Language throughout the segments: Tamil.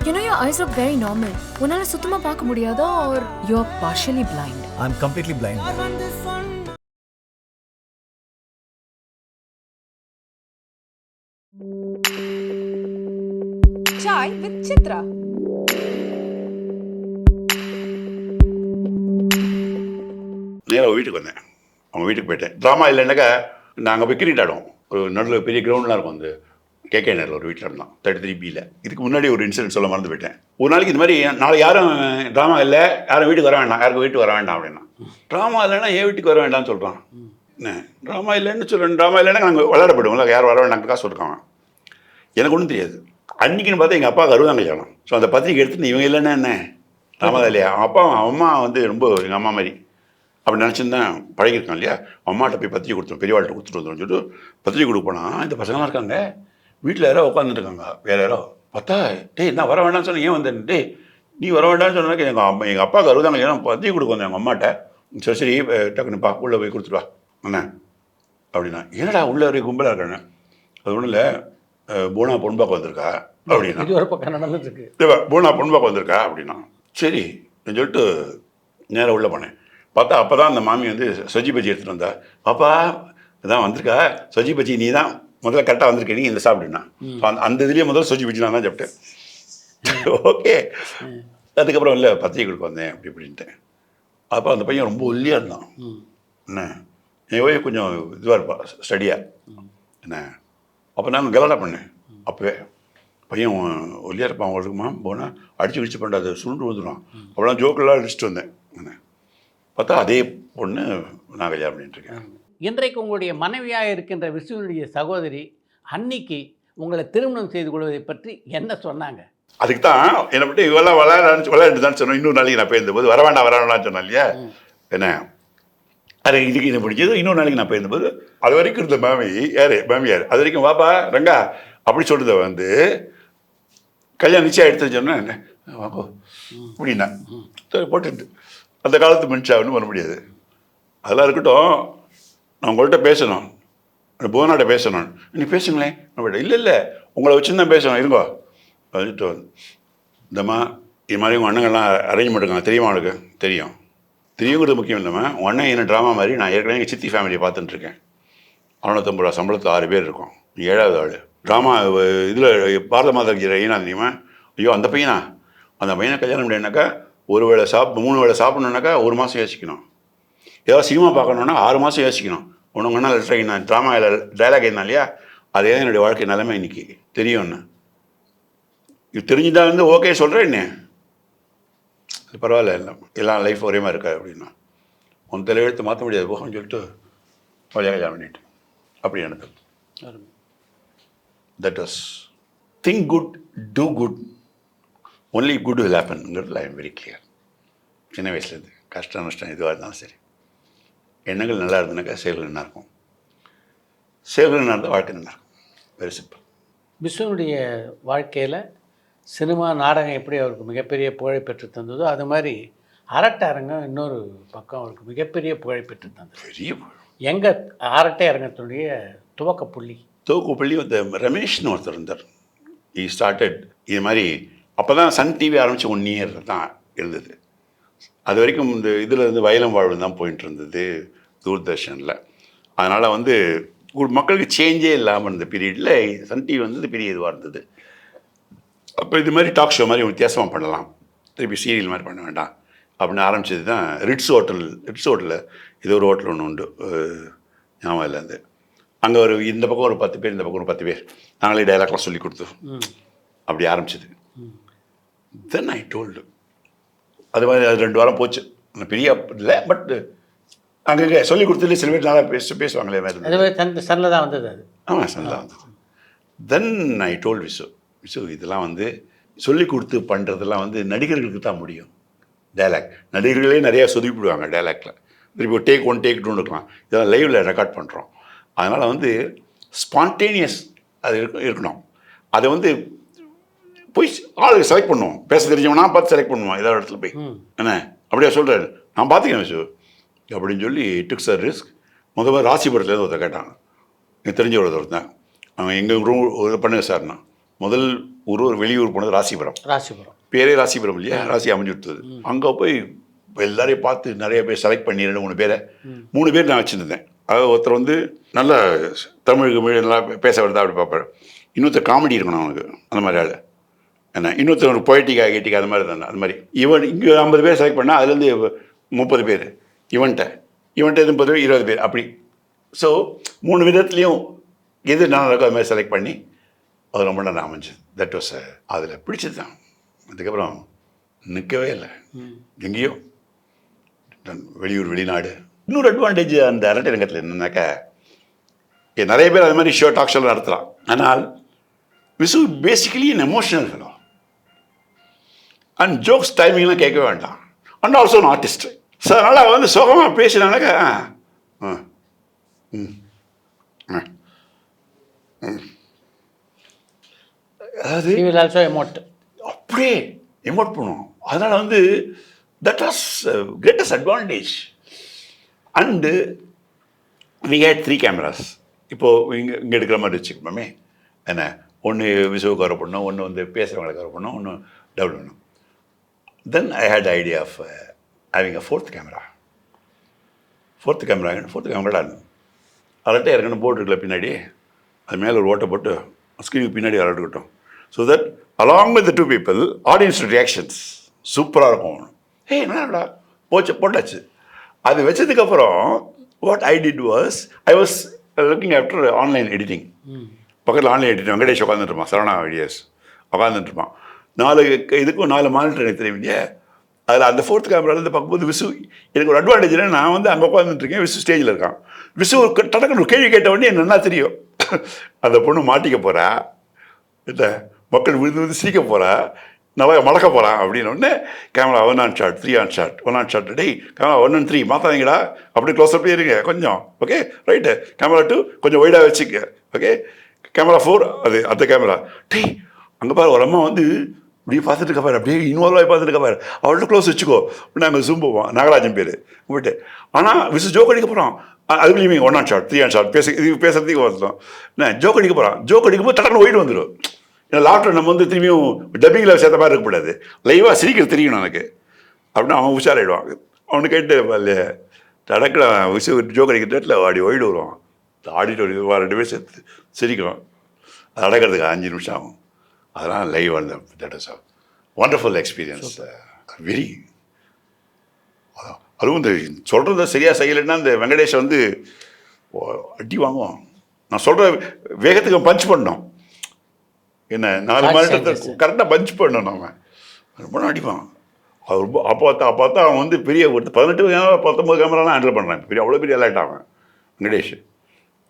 You know your eyes look very normal. உன்னால சுத்தமா பார்க்க முடியாதா or you're partially blind? I'm completely blind. Chai with Chitra. நேராக வீட்டுக்கு வந்தேன். அவங்க வீட்டுக்கு போயிட்டேன். ட்ராமா இல்லைன்னாக்கா நாங்கள் போய் கிரிக்கெட் ஆடுவோம். ஒரு நடுவில் பெரிய கிரவுண்ட்லாம் இருக்கும். அந்த கேகே நகரில் ஒரு வீட்டில் இருந்தான் 33B. இதுக்கு முன்னாடி ஒரு இன்சிடென்ட் சொல்ல மறந்து போயிட்டேன். ஒரு நாளைக்கு இந்த மாதிரி நாளை யாரும் ட்ராமா இல்லை, யாரும் வீட்டுக்கு வர வேண்டாம், யாருக்கும் வீட்டுக்கு வர வேண்டாம் அப்படின்னா. ட்ராமா இல்லைன்னா ஏன் வீட்டுக்கு வர வேண்டாம்னு சொல்கிறான். என்ன ட்ராமா இல்லைன்னு சொல்கிறேன். ட்ராமா இல்லைன்னா நாங்கள் விளையாட போயிடுவோம்ல, யாரும் வர வேண்டாம் காசு சொல்லிருக்காங்க. எனக்கு ஒன்றும் தெரியாது. அன்றைக்கின்னு பார்த்தா எங்கள் அப்பா அறுபதாம் கல்யாணம். ஸோ அந்த பத்திரிக்கை எடுத்துட்டு இவங்க இல்லைன்னா என்ன ட்ராமா தான் இல்லையா. அப்பா அம்மா வந்து ரொம்ப எங்கள் அம்மா மாதிரி அப்படி நினச்சிருந்தேன் பழகிருக்கான் இல்லையா. அம்மாட்ட போய் பத்திரிக்கை கொடுத்தோம், பெரியவாள்கிட்ட கொடுத்துட்டு வந்துடும் சொல்லிட்டு பத்திரிக்கை கொடுக்க போனால் இந்த பசங்களாம் இருக்காங்க, வீட்டில் யாரோ உட்காந்துருக்காங்க, வேறு யாரோ பார்த்தா டேய் நான் வர வேண்டாம்னு சொன்னேன், ஏன் வந்தேன் டே நீ வர வேண்டாம்னு சொன்னாக்க எங்கள் அப்பாவுக்கு அறுபதாங்க ஏன்னா பத்திரிக்கை கொடுக்க வந்தேன் எங்கள் அம்மாட்ட. சரி சரி டக்குனுப்பா உள்ளே போய் கொடுத்துட்டு வா அண்ணே அப்படின்னா. என்னடா உள்ளே ஒரு கும்பலாக இருக்கானே. அது ஒன்றும் இல்லை, போனா பொன்பாக்கம் வந்திருக்கா அப்படின்னா. போனா பொன்பாக்கம் வந்திருக்கா அப்படின்னா. சரி சொல்லிட்டு நேராக உள்ளே போனேன். பார்த்தா அப்போ தான் அந்த மாமி வந்து சொஜி பஜ்ஜி எடுத்துகிட்டு வந்தா. பாப்பா இதான் வந்திருக்கா சொஜி பஜ்ஜி, நீ தான் முதல்ல கரெக்டாக வந்திருக்க, நீ இந்த சாப்பிடுனா. அந்த இதுலேயே முதல்ல சொஜி பஜ்ஜி நான் தான் சாப்பிட்டேன். ஓகே. அதுக்கப்புறம் இல்லை பத்திரிக்கை கொடுக்க வந்தேன் அப்படி இப்படின்ட்டேன். அப்போ அந்த பையன் ரொம்ப ஒல்லியாக இருந்தான். என்ன என் ஒய்ஃப் கொஞ்சம் இதுவாக இருப்பா ஸ்டடியாக. என்ன அப்போ நான் கலாட்டா பண்ணேன். அப்போவே பையன் ஒல்லியாக இருப்பான், அவங்களுக்குமா போனால் அடிச்சு கிடிச்சு பண்ணாது சுருண்டு வந்துடும். அவ்வளோ ஜோக்கெல்லாம் அடிச்சுட்டு வந்தேன். என்ன பார்த்தா அதே பொண்ணு நான் கல்யாணம் பண்ணிட்டு இருக்கேன். இன்றைக்கு உங்களுடைய மனைவியாக இருக்கின்ற விஷ்ணுனுடைய சகோதரி அன்னைக்கு உங்களை திருமணம் செய்து கொள்வதை பற்றி என்ன சொன்னாங்க? அதுக்கு தான் என்னை பற்றி இவெல்லாம் விளையாண்டு தான் சொன்னோம். இன்னொரு நாளைக்கு நான் போயிருந்தபோது வர வேண்டாம்னு சொன்னேன் இல்லையா. என்ன அது இதுக்கு என்ன பிடிச்சது. இன்னொரு நாளைக்கு நான் போயிருந்தபோது அது வரைக்கும் இருந்த மாமியார் அது வரைக்கும் வாப்பா ரங்கா அப்படி சொல்கிறத வந்து கல்யாணம் நிச்சயம் எடுத்து சொன்னேன். என்ன வாப்போ அப்படின்னா சரி போட்டுட்டு அந்த காலத்து மனுஷா ஒன்றும் பண்ண முடியாது. அதெல்லாம் இருக்கட்டும், நான் உங்கள்கிட்ட பேசணும், புவனாட்ட பேசணும். நீ பேசுங்களேன். இல்லை இல்லை உங்களை வச்சு தான் பேசணும் இருங்கோ வந்துட்டு இந்தம்மா இது மாதிரி உங்கள் அண்ணங்கள்லாம் அரேஞ்ச் பண்ணிருக்காங்க தெரியுமா? அவனுக்கு தெரியும். தெரியுங்கிறது முக்கியம் இல்லைம்மா. உங்கள் அண்ணன் என்ன ட்ராமா மாதிரி நான் ஏற்கனவே எங்கள் சித்தி ஃபேமிலியை பார்த்துட்டுருக்கேன். 650 ரூபா சம்பளத்தில் 6 பேர் இருக்கும். நீ 7வது ஆள். ட்ராமா இதில் பாரத மாதா ஐயனா தெரியுமா? ஐயோ அந்த பையனா, அந்த பையனை கல்யாணம் பண்ணினாக்கா ஒரு வேளை 3 வேளை சாப்பிட்ணுன்னாக்கா 1 மாதம் யோசிக்கணும். ஏதாவது சினிமா பார்க்கணுன்னா 6 மாதம் யோசிக்கணும். ஒன்று ஒன்றா லெட்டர் நான் ட்ராமா டைலாக் என்ன இல்லையா, அதே தான் என்னுடைய வாழ்க்கை நிலைமை இன்றைக்கி தெரியும்ண்ணே. இது தெரிஞ்சுதான் வந்து ஓகே சொல்கிறேன் என்ன பரவாயில்ல இல்லை எல்லாம் லைஃப் ஒரே மாதிரி இருக்கா அப்படின்னா. உன் தலையெழுத்து மாற்ற முடியாது போகணும்னு சொல்லிட்டு கல்யாணம் பண்ணிட்டு அப்படி எனக்கு that was think good do good only good will ஹேப்பன்ங்கிறது ஐ எம் வெரி கிளியர். சின்ன வயசுலேருந்து கஷ்டம் நஷ்டம் எதுவாக இருந்தாலும் சரி, எண்ணங்கள் நல்லா இருந்ததுனாக்கா செயல்கள் நல்லா இருக்கும், செயல்கள் நல்லா இருந்தால் வாழ்க்கை நல்லா இருக்கும். Very simple. விஷ்ணுனுடைய வாழ்க்கையில் சினிமா நாடகம் எப்படி அவருக்கு மிகப்பெரிய புகழை பெற்று தந்ததோ அது மாதிரி அரட்டை அரங்கம் இன்னொரு பக்கம் அவருக்கு மிகப்பெரிய புகழை பெற்று தந்தது. பெரிய எங்கள் அரட்டை அரங்கத்துடைய துவக்க புள்ளி வந்து ரமேஷ்னு ஒருத்தர் இருந்தார். ஈ ஸ்டார்டட் இது மாதிரி. அப்போ தான் சன் டிவி ஆரம்பித்து 1 year தான் இருந்தது. அது வரைக்கும் இந்த இதில் இருந்து வயலம் வாழ்வு தான் போயிட்டு இருந்தது தூர்தர்ஷனில். அதனால் வந்து மக்களுக்கு சேஞ்சே இல்லாமல் இருந்த பீரியடில் சன் டிவி வந்து பெரிய இதுவாக இருந்தது. அப்போ இது மாதிரி டாக் ஷோ மாதிரி வித்தியாசமாக பண்ணலாம், திருப்பி சீரியல் மாதிரி பண்ண வேண்டாம் அப்படின்னு ஆரம்பித்தது தான் ரிட்ஸ் ஹோட்டலில் இது ஒரு ஹோட்டல் ஒன்று உண்டு ஞாபகம் இல்லை. அது அங்கே ஒரு இந்த பக்கம் ஒரு 10 பேர், இந்த பக்கம் ஒரு 10 பேர், நாங்களே டைலாக்லாம் சொல்லி கொடுத்து அப்படி ஆரம்பிச்சது. தென் ஐ டோல்டு அது மாதிரி அது 2 வாரம் போச்சு. பெரிய இல்லை பட் அங்கே சொல்லி கொடுத்ததுலேயே சில பேர் நல்லா பேசுவாங்களே மாதிரி சன்னில் தான் வந்தது. அது ஆமாம் சன்னில் தான் வந்தது. தென் ஐ டோல்டு விசு இதெல்லாம் வந்து சொல்லி கொடுத்து பண்ணுறதெல்லாம் வந்து நடிகர்களுக்கு தான் முடியும். டைலாக் நடிகர்களே நிறையா சொதுப்பிடுவாங்க டைலாக்ல. திருப்பி டேக் 1 டேக் 2 இருக்கலாம். இதெல்லாம் லைவில் ரெக்கார்ட் பண்ணுறோம். அதனால் வந்து ஸ்பான்டேனியஸ் அது இருக்கணும். அதை வந்து போய் ஆளுக்கு செலக்ட் பண்ணுவோம். பேச தெரிஞ்சவனா பார்த்து செலக்ட் பண்ணுவோம் ஏதாவது இடத்துல போய். என்ன அப்படியா சொல்கிறாரு, நான் பார்த்துக்கேன் விசு அப்படின்னு சொல்லி டுக் சார் ரிஸ்க். முதல்ல ராசிபுரத்துலேருந்து ஒருத்தர் கேட்டாங்க, எனக்கு தெரிஞ்ச ஒருத்தர் தான். அவங்க எங்கள் ரூம் பண்ணுங்க சார்னா முதல் ஒரு வெளியூர் போனது ராசிபுரம். ராசிபுரம் பேரே ராசிபுரம் இல்லையா, ராசி அமைஞ்சு விட்டது. அங்கே போய் எல்லாரையும் பார்த்து நிறைய பேர் செலக்ட் பண்ணி 2-3 பேரை 3 பேர் நான் வச்சுருந்தேன். அதாவது ஒருத்தர் வந்து நல்லா தமிழ் நல்லா பேச வருதா அப்படி பார்ப்பார். இன்னொருத்தர் காமெடி இருக்கணும் அவனுக்கு, அந்த மாதிரி ஆள் என்ன. இன்னொருத்தர் ஒரு பொய்ட்டிக்காக கேட்டிக்கா அது மாதிரி தானே. அது மாதிரி இவன் இங்கே 50 பேர் செலக்ட் பண்ணால் அதுலேருந்து 30 பேர் இவன்கிட்ட 30 பேர் 20 பேர் அப்படி. ஸோ 3 விதத்துலேயும் எது நான் இருக்கோ அது மாதிரி செலக்ட் பண்ணி அது ரொம்ப நல்லா அமைஞ்சது. தட் வாஸ் அதில் பிடிச்சது தான். அதுக்கப்புறம் நிற்கவே இல்லை, எங்கேயோ வெளியூர் வெளிநாடு. இன்னொரு அட்வான்டேஜ் அந்த அரட்டை ரங்கத்தில் என்னன்னாக்கா, நிறைய பேர் அது மாதிரி டாக் ஷோ நடத்தலாம். ஆனால் Visu basically an emotional fellow and jokes டைமிங்லாம் கேட்க வேண்டாம். And also an artist. So அதனால் வந்து சுகமாக பேசினானாக்கா அதாவது அப்படியே எமோட் பண்ணுவோம். அதனால் வந்து that was greatest advantage. And we had 3 cameras. இப்போது இங்கே எடுக்கிற மாதிரி வச்சுக்கோமே என்ன, ஒன்று விசுவை கவர் பண்ணணும், ஒன்று வந்து பேசுகிறவங்களை கவர் பண்ணணும், ஒன்று டவுட் பண்ணணும். Then I hate idea of having a fourth camera. Fourth camera அரட்டை இறக்கணும் போர்டு இருக்குல்ல பின்னாடி, அது மேலே ஒரு ஓட்டை போட்டு ஸ்க்ரீனுக்கு பின்னாடி அரட்டுக்கிட்டோம். So that along with 2 people audience reactions சூப்பராக இருக்கும். என்னடா போட்டாச்சு. அது வச்சதுக்கப்புறம் what I did was I was looking after online editing. பக்கத்தில் ஆன்லைன் எடிட்டிங் வெங்கடேஷ் உட்காந்துட்டுருப்பான், சரவணா வீடியோஸ் உட்காந்துட்டுருப்பான். 4 மானிட்டர் எனக்கு தெரியும் இல்லையா. அதில் அந்த ஃபோர்த் கேமராலேருந்து பார்க்கும்போது விசு எனக்கு ஒரு அட்வான்டேஜ். நான் வந்து அங்கே உட்காந்துட்டுருக்கேன், விசு ஸ்டேஜில் இருக்கான். விசு டக்குன்னு ஒரு கேள்வி கேட்ட உடனே என்ன தெரியும், அந்த பொண்ணு மாட்டிக்க போகிறா இல்லை, மக்கள் விழுந்து சிரிக்க போகிறா, நல்லா மடக்க போகிறான் அப்படின்னு உடனே camera 1 on shot 3 on shot 1 on shot. டேய் கேமரா 1 and 3 மாற்றாதீங்கடா, அப்படியே க்ளோஸ் அப்பே இருங்க கொஞ்சம், ஓகே ரைட்டு. கேமரா 2 கொஞ்சம் ஒய்டாக வச்சுக்க, ஓகே. கேமரா 4 அது அந்த கேமரா. டேய் அங்கே பாரு ஒரு அம்மா வந்து இப்படி பார்த்துட்டு இருக்கா பாரு, அப்படியே இன்வால்வ் பார்த்துட்டு இருக்கா பாரு, அவள்கிட்ட க்ளோஸ் வச்சுக்கோ. நாங்கள் ஜூம் போவோம், நாகராஜன் பேர் உங்கள்கிட்ட. ஆனால் விசு ஜோக் அடிக்க போகிறோம், அதுக்குள்ளேயுமே 1 on shot 3 on shot பேசுறதுக்கு வந்துடும். நான் ஜோக் அடிக்க போகிறான், ஜோக் அடிக்கும்போது டக்குனு ஒயிட் வந்துடும். ஏன்னா லாஃப்டர் நம்ம வந்து திரும்பியும் டப்பிங்கில் சேர்த்த மாதிரி இருக்கக்கூடாது, லைவாக சிரிக்கிறது தெரியணும் எனக்கு அப்படின்னா அவன் உஷாராயிடுவான். அவனு கேட்டு இல்லையே டடக்கில் விசு ஜோக் அடிக்கிற டேட்டில் ஆடி ஒயிடு வருவான். ஆடிட்டோரியம் 2 பேர் சேர்த்து சிரிக்கும். அது அடக்கிறதுக்கு 5 நிமிஷம் ஆகும். அதெல்லாம் லைவ் வந்து that is a wonderful experience. Very அதுவும் இந்த சொல்கிறத சரியாக செய்யலைன்னா இந்த வெங்கடேஷ் வந்து அடி வாங்குவான். நான் சொல்கிற வேகத்துக்கு பஞ்ச் பண்ணோம், என்ன 4 மாதத்தை கரெக்டாக பஞ்ச் பண்ணோம். நம்ம ரொம்ப அடிப்பான். அது ரொம்ப அப்போ தான் அவன் வந்து பெரிய ஒரு 18 கேமரா 19 கேமராலாம் ஹேண்டில் பண்ணுறான். பெரிய அவ்வளோ பெரிய அலர்ட் அவன் வெங்கடேஷ்.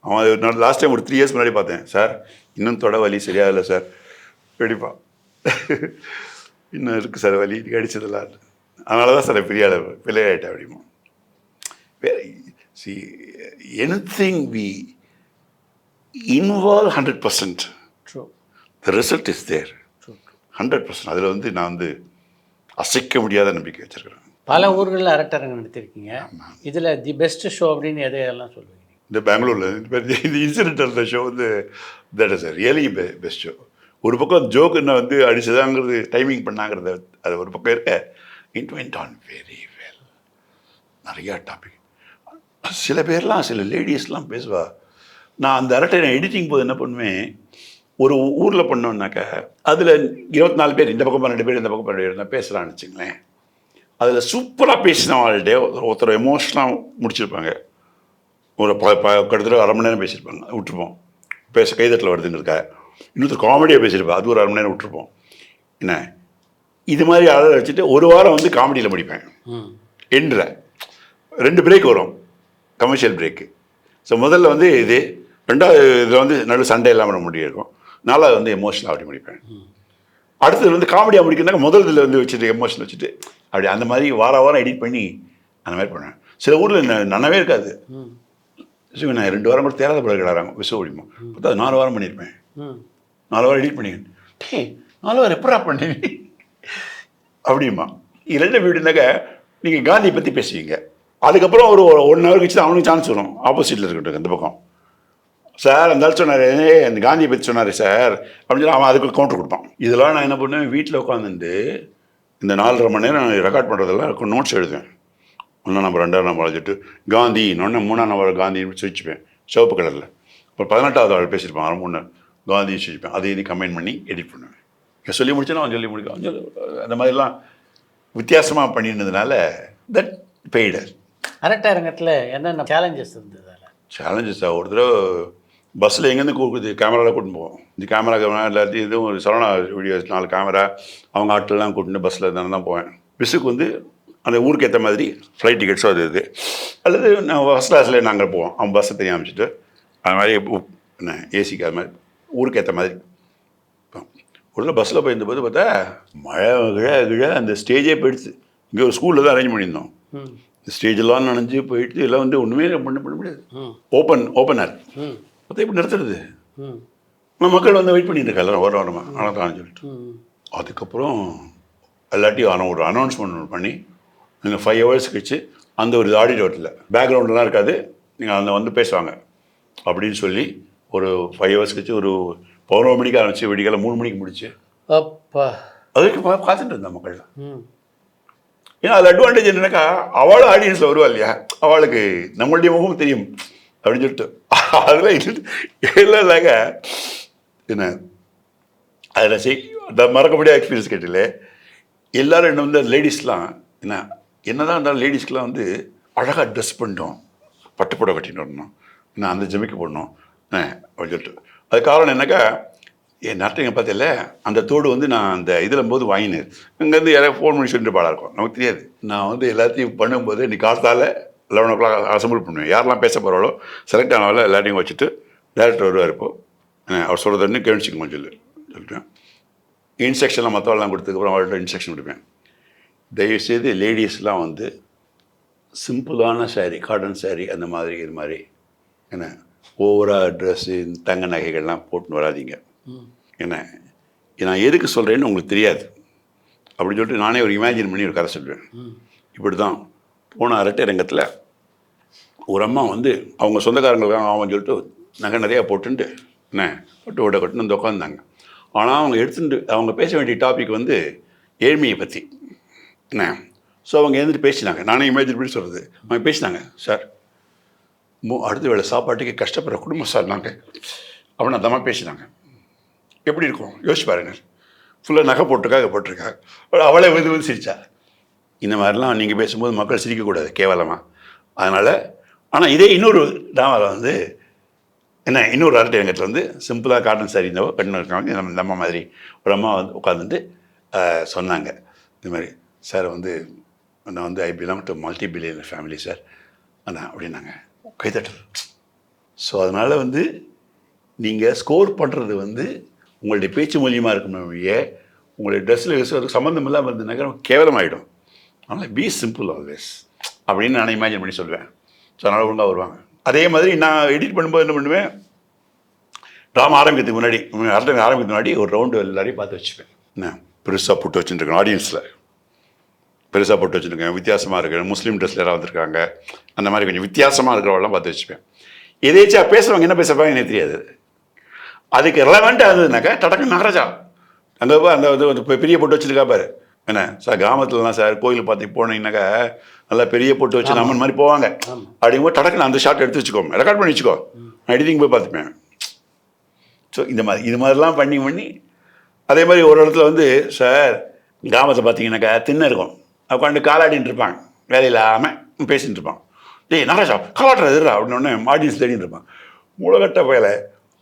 அவன் அது நான் லாஸ்ட் டைம் ஒரு 3 years முன்னாடி பார்த்தேன். சார் இன்னும் தொட வலி சரியாக இல்லை சார் வெடிப்பான், இன்னும் இருக்குது சார் வலி அடிச்சதெல்லாம். அதனால தான் சார் பெரிய பிள்ளையாயிட்டேன் அப்படிமா. See anything we involve 100%, the result is there 100%. அதில் வந்து நான் வந்து அசைக்க முடியாத நம்பிக்கை வச்சுருக்கிறேன். பல ஊர்களில் அரட்டரங்கம் நடத்திருக்கீங்க. இதில் தி பெஸ்ட் ஷோ அப்படின்னு எதையெல்லாம் சொல்லுவீங்க? இந்த பெங்களூரில் இந்த இன்சிடென்டல் ஷோ வந்து that is really best show. ஒரு பக்கம் ஜோக்குன்னு வந்து அடிச்சதாங்கிறது டைமிங் பண்ணாங்கிறது அது ஒரு பக்கம் இருக்க. It went on very well. நிறையா டாபிக். சில பேர்லாம் சில லேடிஸ்லாம் பேசுவா. நான் அந்த அரட்டை எடிட்டிங் போது என்ன பண்ணுவேன், ஒரு ஊரில் பண்ணோன்னாக்கா அதில் 24 பேர், இந்த பக்கம் 12 பேர், இந்த பக்கம் 12 பேர் தான் பேசுகிறான்னு வச்சுங்களேன். அதில் சூப்பராக பேசின வாழ்டே ஒருத்தர் எமோஷனாக முடிச்சிருப்பாங்க. ஒரு கிட்டத்தட்ட 1/2 மணி நேரம் பேசியிருப்பாங்க, விட்டுருப்போம். கைதட்டில் வருதுன்னு இருக்கா. இன்னொருத்தர் காமெடியாக பேசியிருப்பேன், அது ஒரு 1/2 மணி நேரம் விட்டுருப்போம். என்ன இது மாதிரி ஆளை வச்சுட்டு ஒரு வாரம் வந்து காமெடியில் முடிப்பேன். எண்டில் 2 பிரேக் வரும், கமர்ஷியல் பிரேக்கு. ஸோ முதல்ல வந்து இது, 2வது இதில் வந்து நடு சண்டே இல்லாமல் முடியிருக்கும். 4வது வந்து எமோஷனல் அப்படி முடிப்பேன். அடுத்தது வந்து காமெடியாக முடிக்கிறதுனாக்க முதல் இதில் வந்து வச்சுட்டு எமோஷனல் வச்சுட்டு அப்படி அந்த மாதிரி வாரம் எடிட் பண்ணி அந்த மாதிரி பண்ணுவேன். சில ஊரில் நன்னவே இருக்காது. ஸோ நான் 2 வாரம் கூட தேராத பிறகு கிடாறாங்க விசு முடியுமா பார்த்தா 4 வாரம் பண்ணியிருப்பேன். 4 வாரம் எடிட் பண்ணிக்கேன். டே 4 வாரம் எப்படா பண்ணி அப்படிமா. இது 2 வீடுனாக்க நீங்கள் காந்தியை பற்றி பேசுவீங்க, அதுக்கப்புறம் ஒரு 1 hour கழிச்சு அவனுக்கு சான்ஸ் வரும் ஆப்போசிட்டில் இருக்கட்டும் அந்த பக்கம். சார் அந்த ஆள் சொன்னார் அந்த காந்தியை பற்றி சொன்னார் சார் அப்படின்னு சொல்லி அவன் அதுக்கு கவுண்டர் கொடுப்பான். இதெல்லாம் நான் என்ன பண்ணுவேன், வீட்டில் உட்காந்துட்டு இந்த 4.5 மணி நேரம் நான் ரெக்கார்ட் பண்ணுறதெல்லாம் நோட்ஸ் எழுதுவேன். 1 நம்பர் 2 நம்பர் வச்சுட்டு காந்தி 3 நம்பர் காந்தின்னு வச்சுப்பேன் சிவப்பு கலரில். அப்புறம் 18வது ஆள் பேசியிருப்பான், அரை 3 காந்தி வச்சுருப்பேன். அதை இது கம்பைன் பண்ணி எடிட் பண்ணுவேன். சொல்லி முடிச்சேன்னா அவன் சொல்லி முடிக்கும். அந்த மாதிரிலாம் வித்தியாசமாக பண்ணியிருந்ததுனால தட் பெய்டு. அரட்டை அரங்கத்தில் என்னென்ன சேலஞ்சஸ் இருந்தது? சேலஞ்சஸ் ஒரு தடவை பஸ்ஸில் எங்கேருந்து கூப்பிடுது கேமராவில் கூட்டின்னு போவோம். இந்த கேமரா எல்லாத்தையும் இதுவும் ஒரு சரவணா வீடியோஸ் 4 கேமரா அவங்க ஆட்டெல்லாம் கூட்டின்னு பஸ்ஸில் தானே தான் போவேன். பஸ்ஸுக்கு வந்து அந்த ஊருக்கு ஏற்ற மாதிரி ஃப்ளைட் டிக்கெட்ஸோ அது இது அல்லது நான் ஃபஸ்ட் கிளாஸில் நாங்கள் போவோம். அவன் பஸ்ஸை தெரியாம அமைச்சிட்டு அது மாதிரி என்ன ஏசிக்கு அது மாதிரி ஊருக்கு ஏற்ற மாதிரி உள்ள பஸ்ஸில் போயிருந்தபோது பார்த்தா மழை கிழ அந்த ஸ்டேஜே போயிடுச்சு. இங்கே ஒரு ஸ்கூலில் தான் அரேஞ்ச் பண்ணியிருந்தோம். ஸ்டேஜெல்லாம் நனைஞ்சு போயிட்டு எல்லாம் வந்து ஒன்றுமே பண்ண முடியாது. ஓப்பனர் பார்த்தா இப்படி நிறுத்துறது. ஆனால் மக்கள் வந்து வெயிட் பண்ணிட்டு இருக்காங்க எல்லாரும் வரமாக ஆனால் தான் சொல்லிட்டு. அதுக்கப்புறம் எல்லாத்தையும் ஒரு அனௌன்ஸ்மெண்ட் பண்ணி நீங்கள் 5 hours கழிச்சு அந்த ஒரு ஆடிட்டோரியத்தில் பேக்ரவுண்டெலாம் இருக்காது, நீங்கள் அந்த வந்து பேசுவாங்க அப்படின்னு சொல்லி ஒரு 5 hours கழிச்சு ஒரு 11 மணிக்கு ஆரம்பிச்சு விடிகால 3 மணிக்கு முடிச்சு அப்பா அதுக்கு பார்த்துட்டு இருந்தான் மக்கள். ஏன்னா அது அட்வான்டேஜ் என்னன்னாக்கா அவளும் ஆடியன்ஸில் வருவா இல்லையா, அவளுக்கு நம்மளுடைய முகம் தெரியும் அப்படின்னு சொல்லிட்டு அதில் இல்லைங்க என்ன அதில் அந்த மறக்க முடியாத எக்ஸ்பீரியன்ஸ் கேட்டில எல்லோரும் என்ன வந்து லேடிஸ்லாம் என்னதான் இருந்தாலும் லேடிஸ்க்கெலாம் வந்து அழகாக ட்ரெஸ் பண்ணிட்டோம், பட்டுப்புடவை கட்டின்னு வரணும், என்ன அந்த ஜமிக்கு போடணும் அப்படின்னு சொல்லிட்டு. அது காரணம் என்னக்கா என் நர்த்தங்க பார்த்தல அந்த தோடு வந்து நான் அந்த இதில் போது வாங்கினேன். இங்கேருந்து யாராவது ஃபோன் பண்ணி சொல்லிட்டு பாடாக இருக்கும், நமக்கு தெரியாது. நான் வந்து எல்லாத்தையும் பண்ணும்போது இன்னைக்கு காலத்தால் 11 o'clock அசம்பிள் பண்ணுவேன். யாரெல்லாம் பேச போகிறாலோ செலக்ட் ஆனாலும் எல்லாத்தையும் வச்சுட்டு டேரக்டர் வருவார். இப்போது அவர் சொல்கிறதுன்னு கவனிச்சிக்கணும் சொல்லிட்டேன். இன்ஸ்ட்ரக்ஷன்லாம் மற்றவெல்லாம் கொடுத்ததுக்கப்புறம் அவர்கிட்ட இன்ஸ்ட்ரக்ஷன் கொடுப்பேன். தயவுசெய்து லேடிஸ்லாம் வந்து சிம்பிளான சாரீ, காட்டன் சாரீ அந்த மாதிரி இது மாதிரி என்ன ஓவராக ட்ரெஸ்ஸு தங்க நகைகள்லாம் போட்டுன்னு வராதிங்க. என்ன நான் எதுக்கு சொல்கிறேன்னு உங்களுக்கு தெரியாது அப்படின்னு சொல்லிட்டு நானே ஒரு இமேஜின் பண்ணி ஒரு கதை சொல்லுவேன். இப்படி தான் போன அரட்டை ரங்கத்தில் ஒரு அம்மா வந்து அவங்க சொந்தக்காரங்களுக்காக அவன் சொல்லிட்டு நகை நிறையா போட்டுன்ட்டு என்ன பட்டு ஓட்ட கட்டுன்னு வந்து உட்காந்தாங்க. ஆனால் அவங்க எடுத்துட்டு அவங்க பேச வேண்டிய டாபிக் வந்து ஏழ்மையை பற்றி என்ன. ஸோ அவங்க எழுந்துட்டு பேசினாங்க, நானே இமேஜின் பண்ணி சொல்கிறது. அவங்க பேசினாங்க, சார் அடுத்த வேளை சாப்பாட்டுக்கு கஷ்டப்படுற குடும்பம் சார் நாங்கள் அப்படின்னு அந்த மாதிரி பேசினாங்க. எப்படி இருக்கும் யோசிச்சு பாருங்க. ஃபுல்லாக நகை போட்டிருக்கா அவளே வந்து சிரிச்சா. இந்த மாதிரிலாம் நீங்கள் பேசும்போது மக்கள் சிரிக்கக்கூடாது கேவலமாக. அதனால் ஆனால் இதே இன்னொரு டாமாவில் வந்து என்ன இன்னொரு அரட்டை ரங்கத்தில் வந்து சிம்பிளாக காட்டன் சாரி இருந்தவோ கண்ணு இருக்காங்க நம்ம அம்மா மாதிரி ஒரு அம்மா வந்து உட்காந்துட்டு சொன்னாங்க, இது மாதிரி சார் வந்து நான் வந்து I belong to multi billionaire family sir அண்ணா அப்படின்னாங்க. கைத்தட்டல். ஸோ அதனால் வந்து நீங்கள் ஸ்கோர் பண்ணுறது வந்து உங்களுடைய பேச்சு மூலியமாக இருக்கணும் வழியே உங்களுடைய ட்ரெஸ்ஸில் சம்மந்தம் இல்லாமல் இருந்த நகரம் கேவலமாகிடும். அதனால் பி சிம்பிள் ஆல்வேஸ் அப்படின்னு நான் இமேஜின் பண்ணி சொல்லுவேன். ஸோ அதனால் ஒழுங்காக வருவாங்க. அதே மாதிரி நான் எடிட் பண்ணும்போது என்ன பண்ணுவேன், ட்ராமா ஆரம்பிக்கிறதுக்கு முன்னாடி ஆரம்பிக்கிறதுக்கு முன்னாடி ஒரு ரவுண்டு எல்லாரையும் பார்த்து வச்சுப்பேன். என்ன பெருசாக போட்டு வச்சுருக்கேன், ஆடியன்ஸில் பெருசாக போட்டு வச்சுருக்கேன், வித்தியாசமாக இருக்கிறேன், முஸ்லீம் ட்ரெஸ்ஸில் யாராவது வந்திருக்காங்க அந்த மாதிரி கொஞ்சம் வித்தியாசமாக இருக்கிறவெல்லாம் பார்த்து வச்சுப்பேன். எதேச்சா பேசுவாங்க, என்ன பேசுவாங்க எனக்கு தெரியாது. அதுக்கு ரெலவெண்ட்டாக இருந்ததுனாக்கா டடக்கு நகராஜா அங்கே அந்த பெரிய போட்டு வச்சுருக்கா பாரு என்ன சார். கிராமத்துலலாம் சார் கோயில் பார்த்து போனீங்கன்னாக்கா நல்லா பெரிய போட்டு வச்சு நம்ம மாதிரி போவாங்க. அப்படிங்கும்போது டடக்கு நான் அந்த ஷார்ட் எடுத்து வச்சுக்கோ, ரெக்கார்ட் பண்ணி வச்சுக்கோ, நான் எடிட்டிங் போய் பார்த்துப்பேன். ஸோ இது மாதிரிலாம் பண்ணி அதே மாதிரி ஒரு இடத்துல வந்து சார் கிராமத்தை பார்த்தீங்கன்னாக்கா தின்ன இருக்கும், உட்காந்து காலாடின்னு இருப்பாங்க, வேலையில் இல்லாமல் பேசிகிட்டு இருப்பான். டேய் நகராஜா காலாட்டுற எதிரா அப்படின்னு ஆடியன்ஸ் தேடின்னு இருப்பான். மூளைகட்ட பயலை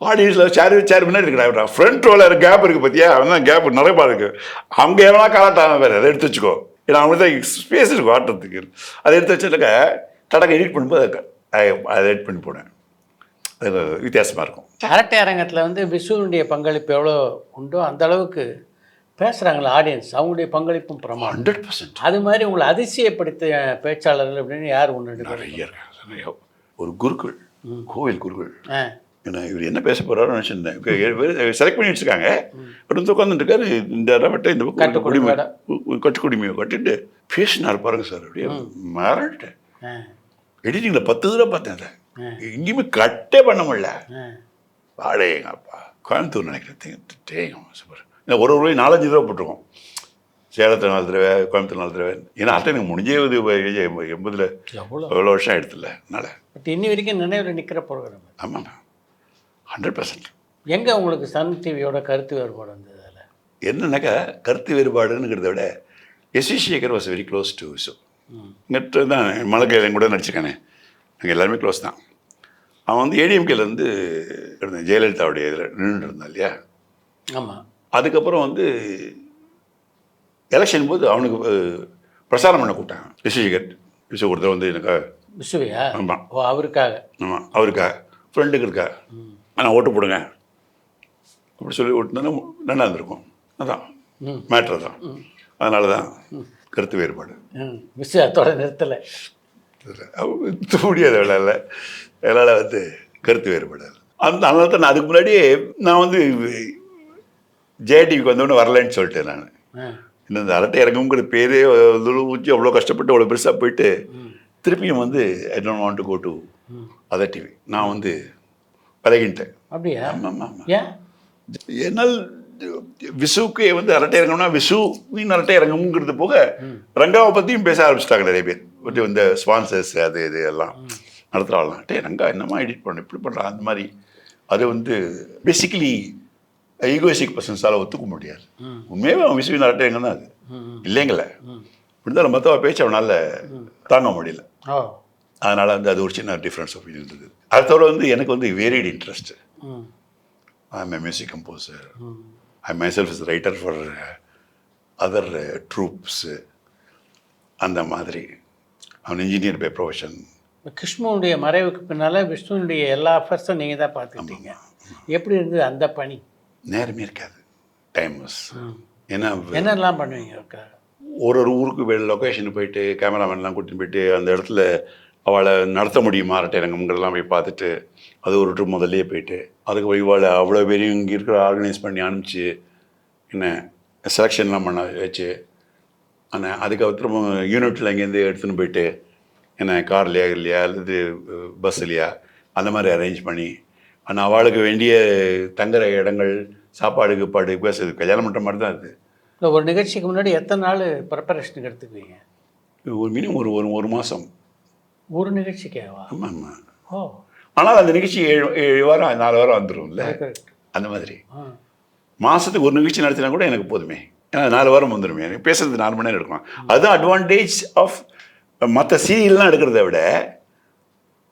ஆடியன்ஸில் சேர் முன்னாடி இருக்கிறா ஃப்ரண்ட் ரோவில் கேப் இருக்குது பார்த்தியா, அவன் தான் கேப் நிறையப்பா இருக்குது. அவங்க எவ்வளோ காலாட்டான பேர் அதை எடுத்து வச்சுக்கோ, ஏன்னா அவங்களுக்கு தான் ஸ்பேஸ் இருக்கும் ஆட்டுறதுக்கு. அதை எடுத்து வச்சுருக்க டடக்க எடிட் பண்ணும்போது அதை எடிட் பண்ணி போனேன். அது வித்தியாசமாக இருக்கும். அரட்டை அரங்கத்தில் வந்து விசுவனுடைய பங்களிப்பு எவ்வளோ உண்டோ அந்த அளவுக்கு பேசுகிறாங்களா ஆடியன்ஸ், அவங்களுடைய பங்களிப்பும் பிரமாணம் 100%. அது மாதிரி உங்களை அதிசயப்படுத்த பேச்சாளர்கள் அப்படின்னு யார் ஒன்று நிறைய ஒரு குருக்கள், கோவில் குருக்கள். ஏன்னா இவர் என்ன பேச போகிறாருன்னு நினச்சிருந்தேன். 7 பேர் செலக்ட் பண்ணி வச்சுருக்காங்க. பட் வந்து உட்காந்துட்டுருக்காரு இந்த இடவட்ட இந்த கட்டுக்குடிமையை கட்டிட்டு பேசினார் பாருங்க சார். அப்படியே மறந்துட்டேன். எடிட்டிங்கில் 10 தடவை பார்த்தேன் அதை. எங்கேயுமே கட்டே பண்ண முடியல. ஆ. வாடகை எங்கள் அப்பா கோயம்புத்தூர் நினைக்கிறேன் சூப்பர். ஒரு ரூபாய் 4-5 தடவை போட்டிருக்கோம். சேலத்தில் 4 தடவை, கோயம்புத்தூர் 4 தடவை. ஏன்னா அட்டை எனக்கு முடிஞ்சே 80 எவ்வளோ வருஷம் ஆயிடுத்துல. அதனால் பட் இன்னி வரைக்கும் நினைவில் நிற்கிற ப்ரோக்ராம். ஆமாம் 100%. எங்கே உங்களுக்கு சன் டிவியோட கருத்து வேறுபாடு வந்தது அதில்? என்னன்னாக்கா கருத்து வேறுபாடுங்கிறத விட SV Sekhar was very close to Visu. இங்கிட்ட தான் மலைக்கையில் கூட நடிச்சிருக்கானே, நாங்கள் எல்லாருமே க்ளோஸ் தான். அவன் வந்து ஏடிஎம்கேலேருந்து இருந்தேன், ஜெயலலிதாவுடைய இதில் நின்றுட்டு இருந்தான் இல்லையா. ஆமாம். அதுக்கப்புறம் வந்து எலெக்ஷன் போது அவனுக்கு பிரச்சாரம் பண்ண கூப்பிட்டாங்க விஸ்வசேகர். விஸ்வ ஒருத்தர் வந்து எனக்கா விசுவையா? ஆமாம். ஓ, அவருக்காக. ஆமாம், அவருக்கா ஃப்ரெண்டுக்கு இருக்கா, ஆனால் ஓட்டு போடுங்க அப்படி சொல்லி ஓட்டுனா நல்லா இருந்திருக்கும். அதான் மேட்ரு தான். அதனால தான் கருத்து வேறுபாடு. விசு அதோட நிறுத்தலை முடியாத வேலை. அதனால் வந்து கருத்து வேறுபாடு. அதனால தான் நான் அதுக்கு முன்னாடியே நான் வந்து ஜேடிவிக்கு வந்தோடனே வரலன்னு சொல்லிட்டேன். நான் இன்னும் இந்த அரட்டை இறங்குங்கிற பேரே ஊற்றி அவ்வளோ கஷ்டப்பட்டு அவ்வளோ பெருசாக போயிட்டு திருப்பியும் வந்து I don't want to go to other TV. நான் வந்து விலகின்ட்டேன். அப்படியா? ஆமாம் ஆமாம். ஏன்? என்னால் விசுவுக்கு வந்து அரட்டை இறங்கணும்னா விசுவின் அரட்டை இறங்குங்கிறது போக ரங்காவை பற்றியும் பேச ஆரம்பிச்சிட்டாங்க நிறைய பேர். இந்த ஸ்பான்சர்ஸ் அது இது எல்லாம் நடத்துகிறாங்களாம். ரங்கா என்னமா எடிட் பண்ண இப்படி பண்ணுறான் அந்த மாதிரி. அது வந்து பேசிக்கலி ஈகோயிஸ்டிக் பர்சன்ஸால் ஒத்துக்க முடியாது. உண்மையாகவே அவன் விசுவின் அரட்டை எங்கே தான் அது இல்லைங்கள. இப்படிதான் மற்ற பேச்சு அவனால் தாங்க முடியல. அதனால் வந்து அது ஒரு சின்ன டிஃப்ரென்ஸ் ஆஃப் இருந்தது. அதை தவிர வந்து எனக்கு வந்து variate interest. I am a music composer. I myself is writer for other troops அந்த மாதிரி. அவன் இன்ஜினியர் பை ப்ரொஃபஷன். கிருஷ்ணனுடைய மறைவுக்கு பின்னால் விஷ்ணுனுடைய எல்லா அஃபர்ஸும் நீங்கள் தான் பார்த்துக்கிட்டீங்க. எப்படி இருந்தது அந்த பணி? நேரமே இருக்காது, டைம் வாஸ். ஏன்னா என்னெல்லாம் பண்ணுவீங்க? ஒரு ஊருக்கு லொக்கேஷனுக்கு போயிட்டு கேமராமேன்லாம் கூட்டின்னு போயிட்டு அந்த இடத்துல அவளை நடத்த முடியுமா அரட்டை ரங்கம்ங்கிறதெல்லாம் போய் பார்த்துட்டு அது ஒரு ட்ரிப் முதல்லையே போயிட்டு அதுக்கு இவாளை அவ்வளோ பேரையும் இங்கே இருக்கிற ஆர்கனைஸ் பண்ணி அனுப்பிச்சு என்ன செலெக்ஷன்லாம் பண்ண வச்சு ஆனால் அதுக்கப்புறம் யூனிட்டில் இங்கேருந்து எடுத்துன்னு போயிட்டு என்ன கார்லையா இல்லையா அல்லது பஸ்லையா அந்த மாதிரி அரேஞ்ச் பண்ணி ஆனால் அவளுக்கு வேண்டிய தங்குற இடங்கள் சாப்பாடு பேசுறது கல்யாணம் பண்ணுற மாதிரி தான் அது. இல்லை, ஒரு நிகழ்ச்சிக்கு முன்னாடி எத்தனை நாள் ப்ரிப்பரேஷனுக்கு எடுத்துக்குவீங்க? ஒரு மினிமம் ஒரு மாதம். ஒரு நிகழ்ச்சிக்கேவா? ஆமாம் ஆமாம். ஓ. ஆனால் அந்த நிகழ்ச்சி 7 வாரம் 4 வாரம் வந்துடும்ல. அந்த மாதிரி மாதத்துக்கு ஒரு நிகழ்ச்சி நடத்தினா கூட எனக்கு போதுமே. ஏன்னா 4 வாரம் வந்துடுமே. எனக்கு பேசுறது 4 மணி நேரம் எடுக்கலாம். அதுதான் அட்வான்டேஜ் ஆஃப் மற்ற சீரியல்லாம் எடுக்கிறத விட.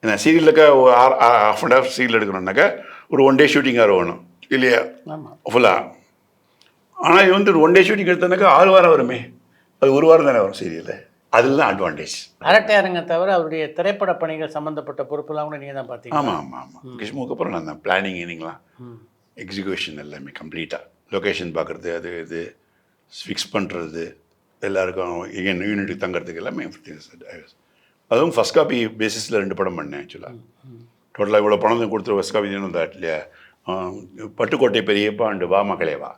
ஏன்னா சீரியலுக்கா ஒரு ½ அண்ட் ஹாஃப் சீரியல் எடுக்கணுன்னாக்கா ஒரு 1 டே ஷூட்டிங்காக வேணும் இல்லையா ஃபுல்லாக. ஆனால் இது வந்து 1 டே ஷூட்டிங் எடுத்தோன்னாக்கா 6 வாரம் வருமே. அது 1 வாரம் தானே வரும் சீரியலில். அதில் தான் அட்வான்டேஜ். அரட்டை அரங்க தவிர அவருடைய திரைப்பட பணிகள் சம்மந்தப்பட்ட பொறுப்பெல்லாம் கூட நீங்கள் தான் பார்த்தீங்க. ஆமாம் ஆமாம் ஆமாம். கிஷ்முக்கு அப்புறம் நான் தான் பிளானிங் இன்னிங்களாம் எக்ஸிக்யூஷன் எல்லாமே கம்ப்ளீட்டாக லொக்கேஷன் பார்க்குறது அது இது ஃபிக்ஸ் பண்ணுறது எல்லாருக்கும் எங்கள் யூனிட்டுக்கு தங்கிறதுக்கு எல்லாமே. அதுவும் ஃபஸ்ட் காப்பி பேசிஸில் 2 படம் பண்ணேன் ஆக்சுவலாக. டோட்டலாக இவ்வளோ பணம் கொடுத்துரு ஃபஸ்ட் காப்பி தான் இல்லையா. பட்டுக்கோட்டை பெரியப்பா அண்டு வா மகளே வா.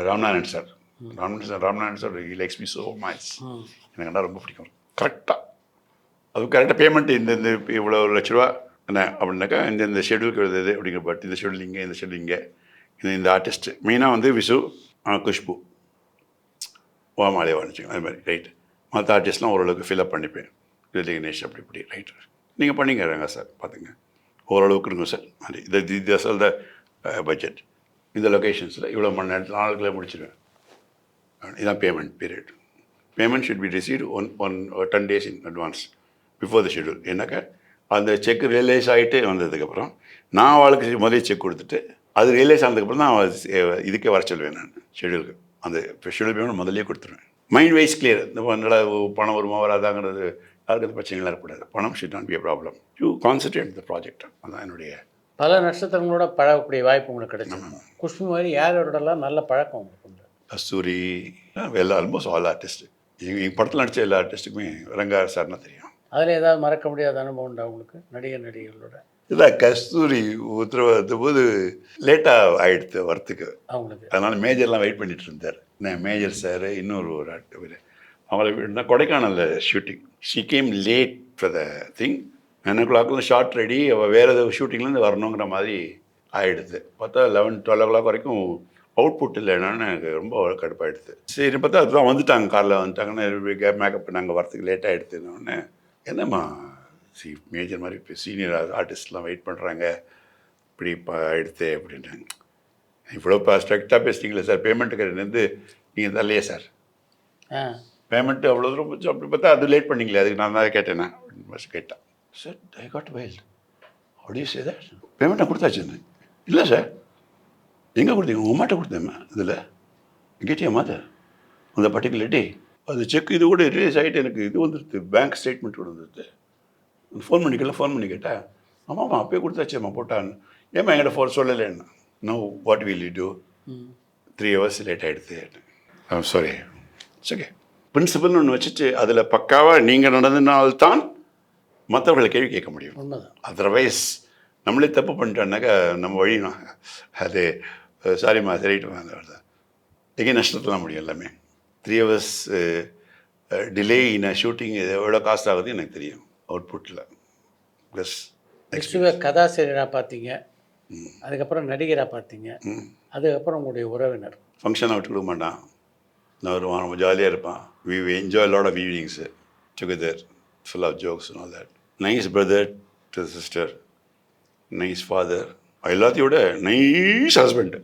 Ramnarayan sir he likes me so much. எனக்கு ரொம்ப பிடிக்கும். கரெக்டாக அது கரெக்டாக பேமெண்ட் இந்த இவ்வளோ ₹1,00,000 என்ன அப்படின்னாக்கா இந்த ஷெடியூலுக்கு எழுதுது அப்படிங்கிற. பட் இந்த ஷெடியூல் இங்கே இந்த ஷெடியூல் இங்கே இந்த ஆர்டிஸ்ட்டு மெயினாக வந்து விசு குஷ்பு வாமாலே வச்சுக்கோங்க அது மாதிரி ரைட். மற்ற ஆர்டிஸ்ட்லாம் ஓரளவுக்கு ஃபில்அப் பண்ணிப்பேன். கணேஷ் அப்படி இப்படி ரைட் நீங்கள் பண்ணிக்கிறேங்க சார் பார்த்துங்க ஓரளவுக்கு இருக்கும் சார். இது சார் த பட்ஜெட் இந்த லொக்கேஷன்ஸில் இவ்வளோ மணி நேரத்தில் 4 கிலோ முடிச்சிடுவேன். இதுதான் payment period. Payment should be received one 10 days in advance before the schedule. ஏன்னாக்கா அந்த செக் ரியலைஸ் ஆகிட்டு வந்ததுக்கப்புறம் நான் அவளுக்கு முதல் செக் கொடுத்துட்டு அது ரியலைஸ் ஆனதுக்கப்புறம் தான் இதுக்கே வர சொல்லுவேன். நான் ஷெடியூலுக்கு அந்த ஷெடியூல் பேமெண்ட் முதலே கொடுத்துருவேன். Mind wise clear. இந்த நல்லா பணம் வருமா வராதாங்கிறது யாருக்கு பிரச்சனைகள் இருக்கக்கூடாது. பணம் should not be a problem. You concentrate the project. அதுதான் என்னுடைய. பல நட்சத்திரங்களோட பழகக்கூடிய வாய்ப்பு உங்களுக்கு கிடைக்கும். குஷ்பு மாதிரி யாரோடலாம் நல்ல பழக்கம் உங்களுக்கு உண்டு? கஸ்தூரி எல்லா ஆல்மோஸ்ட் ஆல் ஆர்டிஸ்ட். எங்கள் படத்தில் நடித்த எல்லா ஆர்டிஸ்ட்டுக்குமே ரங்கா சார்னா தெரியும். அதில் ஏதாவது மறக்க முடியாத அனுபவம் உண்டா உங்களுக்கு நடிகர்களோட? இல்லை, கஸ்தூரி உத்தரவாத போது லேட்டாக ஆகிடுது வரத்துக்கு அவங்களுக்கு. அதனால் மேஜர்லாம் வெயிட் பண்ணிட்டு இருந்தார். மேஜர் சார் இன்னொரு அவங்கள கொடைக்கானலில் shooting. She came late for the thing. 9 o'clock shot ready, அவள் வேறு ஏதோ ஷூட்டிங்லேருந்து வரணுங்கிற மாதிரி ஆகிடுது. பார்த்தா 11-12 o'clock வரைக்கும் அவுட்புட் இல்லை. என்னன்னு எனக்கு ரொம்ப கடுப்பாயிடுது. சரி பார்த்தா அதுதான் வந்துட்டாங்க, காரில் வந்துட்டாங்கன்னு மேக்கப் பண்ணாங்க, வரத்துக்கு லேட் ஆகிடுதுன்னொடனே, என்னம்மா மேஜர் மாதிரி இப்போ சீனியர் ஆர்டிஸ்ட்லாம் வெயிட் பண்ணுறாங்க, இப்படி இப்போ ஆகிடுது அப்படின்ட்டாங்க. இவ்வளோ ஸ்ட்ரிக்டாக பேசிட்டீங்களே சார், பேமெண்ட்டுக்கு நீங்கள் தரலையே சார், பேமெண்ட்டு அவ்வளோ தூரம் போச்சு. அப்படி பார்த்தா அது லேட் பண்ணிங்களே, அதுக்கு நான் தான் கேட்டேன் ஃபஸ்ட் கேட்டேன். சார் ஐ காட் வைல்ட், அப்படியே சே சார் பேமெண்ட் நான் கொடுத்தாச்சுன்னு. இல்லை சார், எங்கே கொடுத்தீங்க? உங்கள் அம்மாட்ட கொடுத்தேம்மா. இதில் கேட்டியா மாத்த அந்த பர்டிகுலர் டே அது செக் இது கூட ரிலீஸ் ஆகிட்டு எனக்கு இது வந்துடுது, பேங்க் ஸ்டேட்மெண்ட் கூட வந்துடுது. ஃபோன் பண்ணி கேட்டேன். ஆமாம்மா அப்பயே கொடுத்தாச்சேம்மா போட்டான்னு. ஏம்மா என்கிட்ட ஃபோன் சொல்லலைன்னா, no what will you do, 3 hours late ஆகிடுது. Sorry, it's okay. பிரின்சிபல்னு ஒன்று வச்சுட்டு அதில் பக்காவாக நீங்கள் நடந்தனால்தான் மற்றவர்களை கேள்வி கேட்க முடியும். அதர்வைஸ் நம்மளே தப்பு பண்ணிட்டோன்னாக்கா நம்ம வழினா அது சாரிம்மா சரிட்டுமா தான் எங்கே நஷ்டத்தெல்லாம் முடியும் எல்லாமே. 3 hours டிலே இன் ஷூட்டிங் எவ்வளோ காஸ்ட் ஆகுது எனக்கு தெரியும் அவுட்புட்டில். ப்ளஸ் கதாசிரியராக பார்த்தீங்க, அதுக்கப்புறம் நடிகராக பார்த்தீங்க, அதுக்கப்புறம் உங்களுடைய உறவினர் ஃபங்க்ஷனை விட்டு கொடுக்க மாட்டான், நான் வருவான், ரொம்ப ஜாலியாக இருப்பான். We enjoy lot of evenings together, full of jokes and all that. Nice brother to the sister, nice father, எல்லாத்தையும் விட nice husband.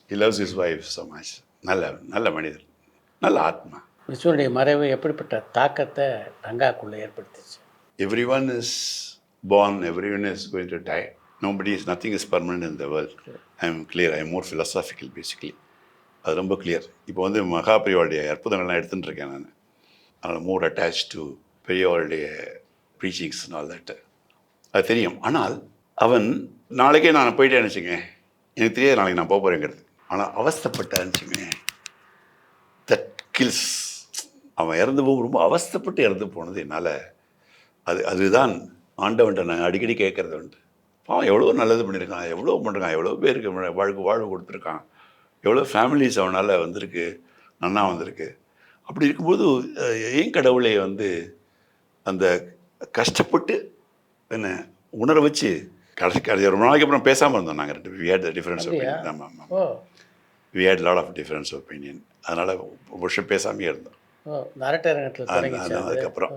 He loves his wife so much. நல்ல மனிதர், நல்ல ஆத்மா. விஷ்ணுடைய மறைவு எப்படிப்பட்ட தாக்கத்தை ரங்காக்குள்ளே ஏற்படுத்திச்சு? Everyone is born, everyone is going to die. Nothing is permanent in the world. I am clear, I am more philosophical basically. அது ரொம்ப கிளியர். இப்போ மகாபிரிவாளுடைய அற்புதங்கள்லாம் எடுத்துகிட்டு இருக்கேன் நான். அதனால் மோர் அட்டாச் டு பெரியவாளுடைய ப்ரீச்சிங்ஸ் and all that. அது தெரியும். ஆனால் அவன் நாளைக்கே நான் போயிட்டே நினச்சிங்க, எனக்கு தெரியாது நாளைக்கு நான் போக போகிறேங்கிறது. ஆனால் அவஸ்தைப்பட்ட நினச்சிங்க, தட் கில்ஸ். அவன் இறந்து போகும் ரொம்ப அவஸ்தைப்பட்டு இறந்து போனது என்னால் அதுதான் ஆண்டவன்ட்ட நான் அடிக்கடி கேட்குறது உண்டு. அவன் எவ்வளோ நல்லது பண்ணியிருக்கான், எவ்வளோ பண்ணுறான், எவ்வளோ பேருக்கு வாழ்வு கொடுத்துருக்கான், எவ்வளோ ஃபேமிலிஸ் அவனால் வந்திருக்கு, நன்னா வந்திருக்கு. அப்படி இருக்கும்போது ஏன் கடவுளை அந்த கஷ்டப்பட்டு என்ன உணர வச்சு கடைசி ரொம்ப நாளைக்கு அப்புறம் பேசாமல் இருந்தோம் நாங்கள் ரெண்டு. We had the difference opinion. ஆமாம் ஆமாம், we had lot of difference opinion. அதனால் வருஷம் பேசாமே இருந்தோம் அதுக்கப்புறம்.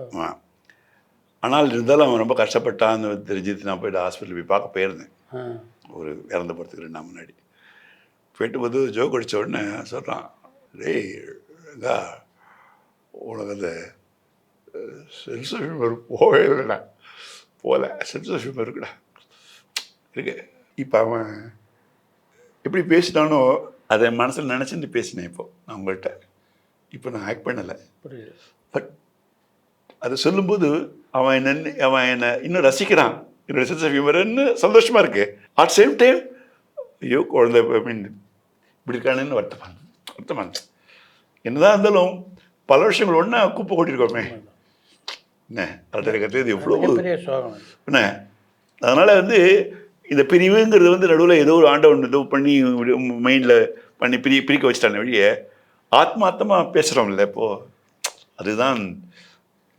ஆனால் இருந்தாலும் அவன் ரொம்ப கஷ்டப்பட்டான்னு தெரிஞ்சு நான் போய்ட்டு ஹாஸ்பிட்டல் போய் பார்க்க போயிருந்தேன் ஒரு இறந்து போகிறதுக்கு 2 நாள் முன்னாடி. போயிட்டு போது ஜோக் அடித்த உடனே சொல்கிறான், டேய் ரங்கா உனக்கு அந்த சென்ஸ் ஆஃப் ஹியூமர் போகவே இல்லைடா, போகல, சென்ஸ் ஆஃப் ஹியூமர் இருக்குடா இருக்கு. இப்போ அவன் எப்படி பேசினானோ அதை மனசில் நினச்சிட்டு பேசினேன். இப்போது நான் உங்கள்கிட்ட இப்போ நான் ஆக்ட் பண்ணலை, பட் அதை சொல்லும்போது அவன் என்னை இன்னும் ரசிக்கிறான், என்னோடய சென்ஸ் ஆஃப் ஹியூமர்ன்னு சந்தோஷமாக இருக்குது. அட் சேம் டைம் ஐயோ குழந்தை இப்படி இருக்கானேன்னு வருத்தமான என்னதான் இருந்தாலும் பல விஷயங்கள் ஒன்றா குப்பை கொட்டிருக்கோமே என்ன கற்றுக்கிறது எவ்வளோ என்ன. அதனால் இந்த பிரிவுங்கிறது நடுவில் ஏதோ ஒரு ஆண்டவன் ஏதோ பண்ணி மைண்டில் பண்ணி பிரிக்க வச்சுட்டானே வழியே ஆத்மார்த்தமாக பேசுகிறோம்ல இப்போது, அதுதான்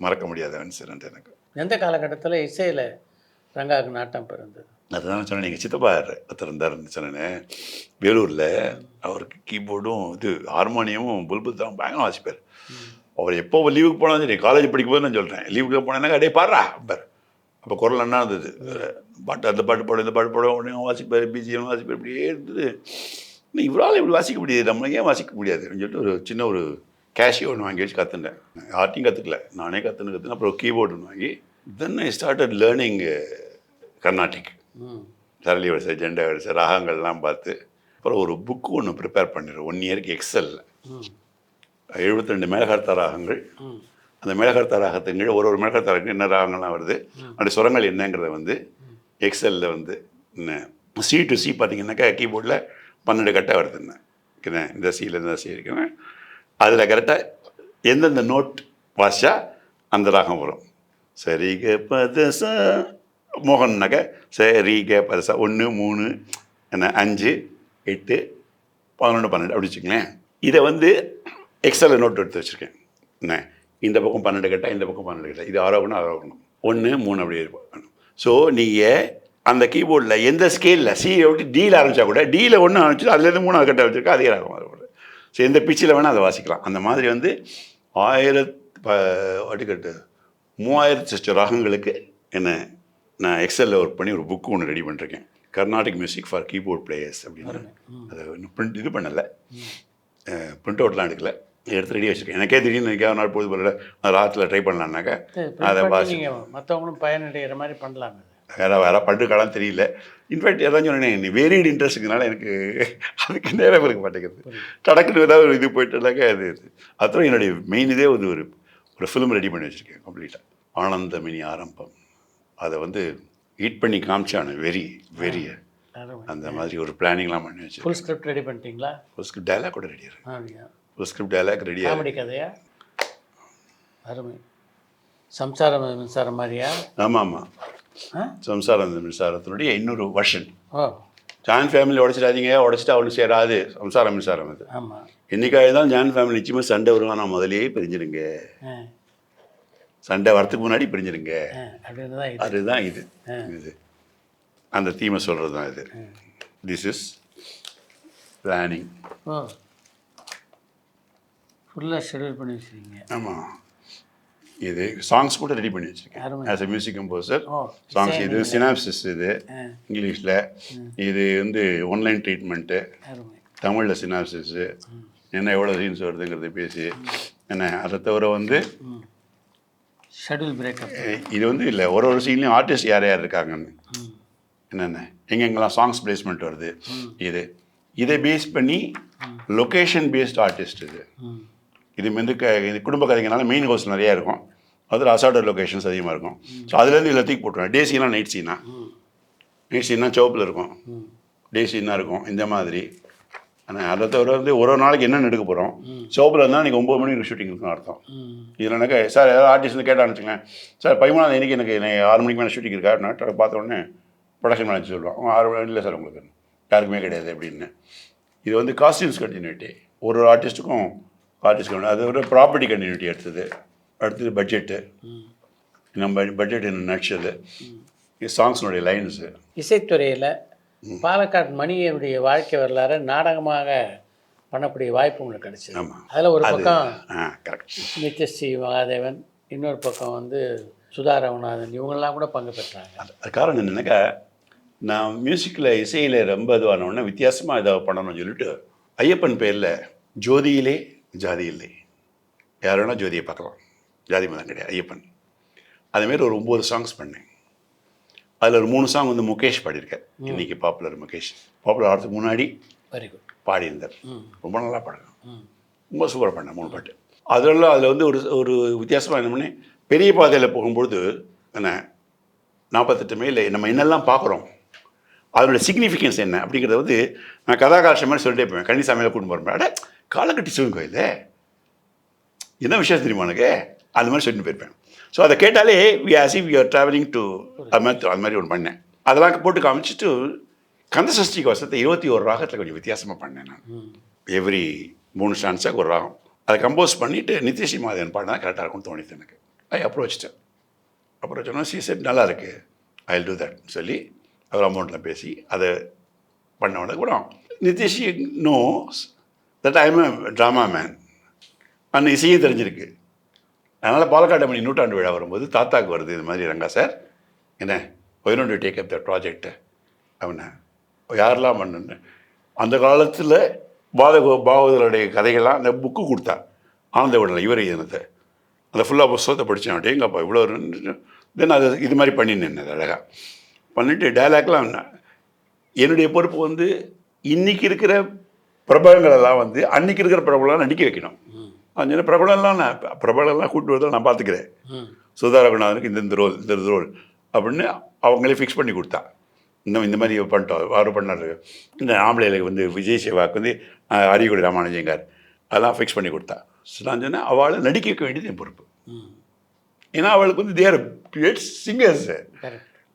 மறக்க முடியாத இன்சிடென்ட் எனக்கு. எந்த காலகட்டத்தில் இசையில் ரங்காவுக்கு நாட்டம் பிறந்தது? அதுதான் சொன்னேன், நீங்கள் சித்தப்பா ஒருத்தர் இருந்தாருன்னு சொன்னேன் வேலூரில். அவருக்கு கீபோர்டும் ஹார்மோனியமும் புல்புல் தான் பயங்கரம் வாசிப்பார். அவர் எப்போ லீவுக்கு போனாலும் சரி, காலேஜ் படிக்கும்போது நான் சொல்கிறேன், லீவுக்கு போனேன்னா அடே பாடுறா பார், அப்போ குரல் என்ன இருந்தது, பாட்டு அந்த பாட்டு பாடும் இந்த பாட்டு பாடும் உடனே வாசிப்பார், பிஜிஎம் வாசிப்பார், இப்படியே இருந்தது. இன்னும் இவரால் இப்படி வாசிக்க முடியாது, நம்மளை ஏன் வாசிக்க முடியாது அப்படின்னு சொல்லிட்டு ஒரு சின்ன ஒரு கேஷியோ ஒன்று வாங்கி வச்சு கற்றுட்டேன். யார்ட்டையும் கற்றுக்கல, நானே கற்றுன்னு அப்புறம் கீபோர்டு ஒன்று வாங்கி தென் ஐ ஸ்டார்டட் லேர்னிங் கர்நாடிக், சரளி வரிசை, ஜெண்டா வரிசை, ராகங்கள்லாம் பார்த்து அப்புறம் ஒரு புக்கு ஒன்று ப்ரிப்பேர் பண்ணிடுறோம் 1 இயருக்கு எக்ஸலில். 72 மேலகர்த்தா ராகங்கள். அந்த மேலகர்த்தா ராகத்துக்கு ஒரு மேலகர்த்தா ராகத்துக்கு என்ன ராகங்கள்லாம் வருது, அந்த சுரங்கள் என்னங்கிறத எக்ஸலில் என்ன சி டு சி பார்த்தீங்கன்னாக்கா கீபோர்டில் 12 கட்டை வருதுன்னு இந்த சியில் இந்த சி இருக்குன்னு, அதில் கரெக்டாக எந்தெந்த நோட் வாசிச்சா அந்த ராகம் வரும். சரி க பதச மோகன்னாக்க சரி க பதசா 1 3 என்ன 5 8 11 12 அப்படி வச்சுக்கங்களேன். இதை எக்ஸலில் நோட் எடுத்து வச்சுருக்கேன். என்ன இந்த பக்கம் 12 கட்டா, இந்த பக்கம் 12 கட்டா, இது ஆரோகணம் 1 3 அப்படி இருக்கும். ஸோ நீங்கள் அந்த கீபோர்டில் எந்த ஸ்கேலில் சியை விட்டு டியில் ஆரம்பித்தா கூட டியில் 1 ஆரம்பிச்சு அதுலேருந்து 3 கட்ட வச்சுருக்கா அதே ராகம் அது. ஸோ எந்த பிச்சில் வேணால் அதை வாசிக்கலாம். அந்த மாதிரி வந்து 3000 ராகங்களுக்கு என்ன நான் எக்ஸலில் ஒர்க் பண்ணி ஒரு புக்கு ஒன்று ரெடி பண்ணிருக்கேன், Carnatic music for keyboard players அப்படின்னு. அதை இன்னும் இது பண்ணலை, பிரிண்ட் அவுட்லாம் எடுக்கல, எடுத்து ரெடி வச்சுருக்கேன். எனக்கே திடீர்னு ஒரு நாள் பொழுது போல நான் ராத்தில் ட்ரை பண்ணலான்னாக்கா அதை வாசி மற்றவங்களும் பயனடைகிற மாதிரி பண்ணலாங்க. வேறு பண்ணுறக்காலாம் தெரியல. இன்ஃபேக்ட் எதாவது சொன்னேன், நீ வெரியட் இன்ட்ரெஸ்ட்டுங்கனால எனக்கு அதுக்கு நேரம் இருக்க மாட்டேங்குது. டடக்குன்னு ஏதாவது ஒரு இது போயிட்டுனாக்கா அப்புறம் என்னுடைய மெயின் இதே ஒரு ஃபிலிம் ரெடி பண்ணி வச்சுருக்கேன் கம்ப்ளீட்டாக, ஆனந்தமினி ஆரம்பம். அதை வந்து ஹிட் பண்ணி காமிச்சானு வெரி அந்த மாதிரி ஒரு பிளானிங்லாம் பண்ணி வச்சு. ஃபுல் ஸ்கிரிப்ட் ரெடி பண்ணிட்டீங்களா? ஃபுல் ஸ்கிரிப்ட் டைலாக் கூட ரெடியாக இருக்கு. ஃபுல் ஸ்கிரிப்ட் டைலாக் ரெடியாக. காமெடி கதையா? அருமை. சம்சாரம் மின்சாரம் மாதிரியா? ஆமாம், சம்சாரம் மின்சாரத்தினுடைய இன்னொரு வருஷன். ஓ, ஜாயின் ஃபேமிலி உடச்சிடாதீங்க, உடச்சிட்டு அவனுக்கு சேராது. சம்சாரம் மின்சாரம் அது. ஆமாம். என்னைக்காக தான் ஜாயின் ஃபேமிலி நிச்சயமாக சண்டை வருவான், நான் முதலேயே பிரிஞ்சிருங்க, சண்டை வரத்துக்கு முன்னாடி பிரிஞ்சிருங்க, அதுதான் இது அந்த தீமை சொல்கிறது தான் இது. This is planning. ஓ, ஃபுல்லாக ஷெடியூல் பண்ணி வச்சுருக்கீங்க. ஆமாம், இது சாங்ஸ் கூட ரெடி பண்ணி வச்சுருக்கேன் as a music composer. Songs இது சினாப்சிஸ், இது இங்கிலீஷில், இது வந்து ஒன்லைன் ட்ரீட்மெண்ட்டு, தமிழில் சினாப்சிஸ்ஸு, என்ன எவ்வளோ சீன்ஸ் வருதுங்கிறத பேசி என்ன. அதை தவிர வந்து ஷெடியூல் பிரேக்கப். இது வந்து இல்லை, ஒரு சீன்லேயும் ஆர்டிஸ்ட் யார் யார் இருக்காங்கன்னு, என்னென்ன எங்கெங்கெல்லாம் சாங்ஸ் பிளேஸ்மெண்ட் வருது, இதை பேஸ் பண்ணி லொக்கேஷன் பேஸ்ட் ஆர்டிஸ்ட். இது வந்து இது குடும்ப கதைங்கனால மெயின் ஹவுஸ் நிறையா இருக்கும், அதில் அசார்டர் லொக்கேஷன்ஸ் அதிகமாக இருக்கும். ஸோ அதுலேருந்து எல்லாத்தையும் போட்டுருவேன். டே சீனா நைட் சீனா, நைட் சீனா சிவப்பில் இருக்கும், டே சீனாக இருக்கும், இந்த மாதிரி. ஆனால் அதை தவிர வந்து ஒரு நாளைக்கு என்னென்னு எடுக்க போகிறோம். சிவப்பில் இருந்தால் நீங்கள் 9 மணிக்கு ஷூட்டிங் இருக்குன்னு அர்த்தம். இதுலனாக்கா சார் ஏதாவது ஆர்டிஸ்ட் வந்து கேட்டான்னு வச்சுக்கலேன், சார் 13ஆம் தேதிக்கு எனக்கு 6 மணிக்கு மேலே ஷூட்டிங் இருக்கா அப்படின்னா பார்த்த உடனே ப்ரொடக்ஷன் மேனேஜர் சொல்லுவான், 6 மணி இல்லை சார் உங்களுக்கு யாருக்குமே கிடையாது அப்படின்னு. இது வந்து காஸ்டியூம்ஸ் கண்டினியூட்டி, ஒரு ஆர்டிஸ்ட்டுக்கும் ஆர்டிஸ்ட், அது ஒரு ப்ராப்பர்ட்டி கண்டினியூட்டி அடுத்தது பட்ஜெட்டு, நம்ம பட்ஜெட் என்ன நடிச்சது, சாங்ஸ்னுடைய லைன்ஸு. இசைத்துறையில் பாலக்காடு மணியனுடைய வாழ்க்கை வரலாறு நாடகமாக பண்ணக்கூடிய வாய்ப்பு உங்களுக்கு கிடைச்சிது. அதில் ஒரு பக்கம் நித்யஸ்ரீ மகாதேவன், இன்னொரு பக்கம் வந்து சுதா ரகுநாதன், இவங்கெல்லாம் கூட பங்கு பெற்றாங்க. அது காரணம் என்னென்னாக்கா, நான் மியூசிக்கில் இசையில் ரொம்ப இதுவானோடனே வித்தியாசமாக இதாக பண்ணணும்னு சொல்லிட்டு ஐயப்பன் பேரில் ஜோதியிலே ஜாதி இல்லை, யார் வேணால் ஜோதியை பார்க்கலாம், ஜாதி மதம் கிடையாது, ஐயப்பன். அதேமாரி ஒரு 9 சாங்ஸ் பண்ணேன். அதில் ஒரு 3 சாங் வந்து முகேஷ் பாடியிருக்கார், இன்றைக்கி பாப்புலர் முகேஷ். பாப்புலர் ஆகிறதுக்கு முன்னாடி வெரி குட் பாடியிருந்தார், ரொம்ப நல்லா பாடுங்க, ரொம்ப சூப்பராக பண்ணேன் 3 பாட்டு. அதில் வந்து ஒரு வித்தியாசமாக என்ன பண்ணேன், பெரிய பாதையில் போகும்பொழுது என்ன 48 மைல் நம்ம என்னெல்லாம் பார்க்குறோம், அதோட சிக்னிஃபிகன்ஸ் என்ன அப்படிங்கிறத வந்து நான் கதாகாட்சி மாதிரி சொல்லிட்டே போவேன். கன்னிசாமியில் கூட்டு போகிறேன், அட காலக்கட்டி சிவன் கோயில் என்ன விஷயம் தெரியுமா எனக்கு, அந்த மாதிரி சொல்லிட்டு போயிருப்பேன். ஸோ அதை கேட்டாலே வி ஆர் ட்ராவலிங் டு அது மாதிரி ஒன்று பண்ணேன். அதெல்லாம் போட்டு காமிச்சிட்டு கந்தசஷ்டி கவசத்தை 21 ராகத்தில் கொஞ்சம் வித்தியாசமாக பண்ணேன் நான். எவ்ரி 3 ஸ்டான்ஸாக ஒரு ராகம் அதை கம்போஸ் பண்ணிவிட்டு நித்யஸ்ரீ மகாதேவன் பாடினா கரெக்டாக இருக்கும்னு தோணித்து எனக்கு. அப்ரோச்சிட்டேன். அப்ரோச்சோன்னா சி செட் நல்லா இருக்குது, ஐ வில் டூ தட் சொல்லி அவர் அமௌண்ட்டில் பேசி அதை பண்ண உடனே கூட Nithyasri knows that I am a drama man, அந்த இசையும் தெரிஞ்சிருக்கு. அதனால் பாலக்காடு மணி 100ஆண்டு விழா வரும்போது தாத்தாக்கு வருது இது மாதிரி, ரங்கா சார் என்ன why don't you take up the project அவனை யாரெல்லாம் பண்ணுன்னு. அந்த காலத்தில் பாகவதருடைய கதைகள்லாம் அந்த புக்கு கொடுத்தா ஆனந்த விடலை இவர் எழுதினது, அந்த ஃபுல்லாக புஸ்தகத்தை படித்தேன். அப்படிங்கப்பா இவ்வளோ தென் அது இது மாதிரி பண்ணினேன். அது அழகாக பண்ணிவிட்டு டைலாக்லாம் என்னுடைய பொறுப்பு வந்து இன்றைக்கி இருக்கிற பிரபலங்களெல்லாம் வந்து அன்றைக்கி இருக்கிற பிரபலம் நடிக்க வைக்கணும். அந்த பிரபலம்லாம் கூப்பிட்டு வரதான் நான் பார்த்துக்கிறேன். சுதா ரகுநாதனுக்கு இந்த ரோல் அப்படின்னு அவங்களே ஃபிக்ஸ் பண்ணி கொடுத்தா. இந்த மாதிரி பண்ணிட்டோம், அவர் பண்ணார். இந்த ஆம்பளைகளுக்கு வந்து விஜய் சேவாக்கு வந்து அரியக்குடி ராமானுஜங்கார் அதெல்லாம் ஃபிக்ஸ் பண்ணி கொடுத்தா. ஸோ நான் சொன்னேன் அவளை நடிக்க வைக்க வேண்டியது என் பொறுப்பு. ஏன்னா அவளுக்கு வந்து தேர் கிரேட் சிங்கர்ஸ்,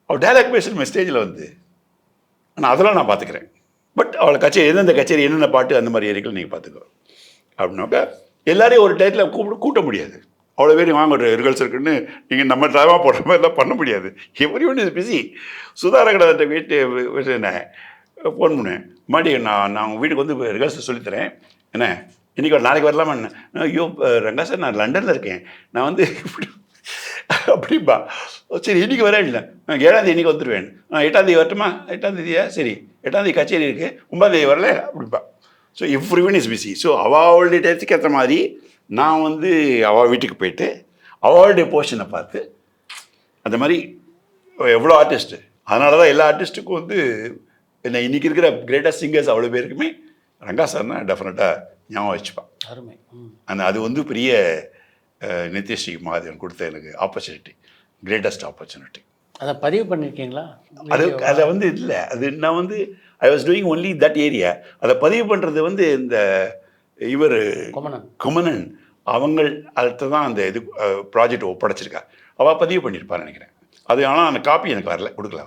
அவள் டைலாக் பேசுகிற ஸ்டேஜில் வந்து ஆனால் அதெல்லாம் நான் பார்த்துக்கிறேன். பட் அவளை கச்சேரி எந்தெந்த கச்சேரி என்னென்ன பாட்டு அந்த மாதிரி ஏரிகள் நீங்கள் பார்த்துக்கோ அப்படின்னாக்கா எல்லாரையும் ஒரு டயத்தில் கூட்ட முடியாது. அவ்வளோ பேர் வாங்க ஒரு ரிகல்ஸ் இருக்குன்னு நீங்கள் நம்ம ட்ராமா போடுற மாதிரிலாம் பண்ண முடியாது. Everyone is busy. சுதாரகட வீட்டு என்ன ஃபோன் பண்ணேன், மாடி நான் உங்கள் வீட்டுக்கு வந்து ரிகல்ஸை சொல்லித்தரேன் என்ன, இன்றைக்கி நாளைக்கு வரலாமா என்ன, ஐயோ ரங்கா சார் நான் லண்டனில் இருக்கேன், நான் வந்து அப்படிப்பா. சரி இன்றைக்கி வரேன், இல்லை நான் 7ஆம் இன்றைக்கி வந்துடுவேன், 8ஆம் தேதி வரட்டுமா, 8ஆம் தேதியா, சரி 8ஆம் தேதி கச்சேரி இருக்குது, 9ஆம் தேதி வரல அப்படிப்பா. So everyone is busy. So அவளுடைய டேத்துக்கு ஏற்ற மாதிரி நான் வந்து அவள் வீட்டுக்கு போயிட்டு அவளுடைய போர்ஷனை பார்த்து அந்த மாதிரி எவ்வளோ ஆர்டிஸ்ட்டு. அதனால தான் எல்லா ஆர்டிஸ்ட்டுக்கும் வந்து என்ன இன்றைக்கி இருக்கிற கிரேட்டஸ்ட் சிங்கர்ஸ் அவ்வளோ பேருக்குமே ரங்கா சார்னா டெஃபினட்டாக ஞாபகம் வச்சுப்பான். அருமை. அது வந்து பெரிய நித்யஸ்ரீ மகாதேவன் கொடுத்த எனக்கு ஆப்பர்ச்சுனிட்டி, கிரேட்டஸ்ட் ஆப்பர்ச்சுனிட்டி. அதை பதிவு பண்ணியிருக்கீங்களா? அதை வந்து இல்லை, அது நான் வந்து I was doing only that area. அதை பதிவு பண்ணுறது வந்து இந்த இவர் குமணன் அவங்கள் அடுத்து தான் அந்த இது ப்ராஜெக்ட் ஒப்படைச்சிருக்கா. அவள் பதிவு பண்ணியிருப்பான்னு நினைக்கிறேன். அது ஆனால் அந்த காப்பி எனக்கு வரல, கொடுக்கல.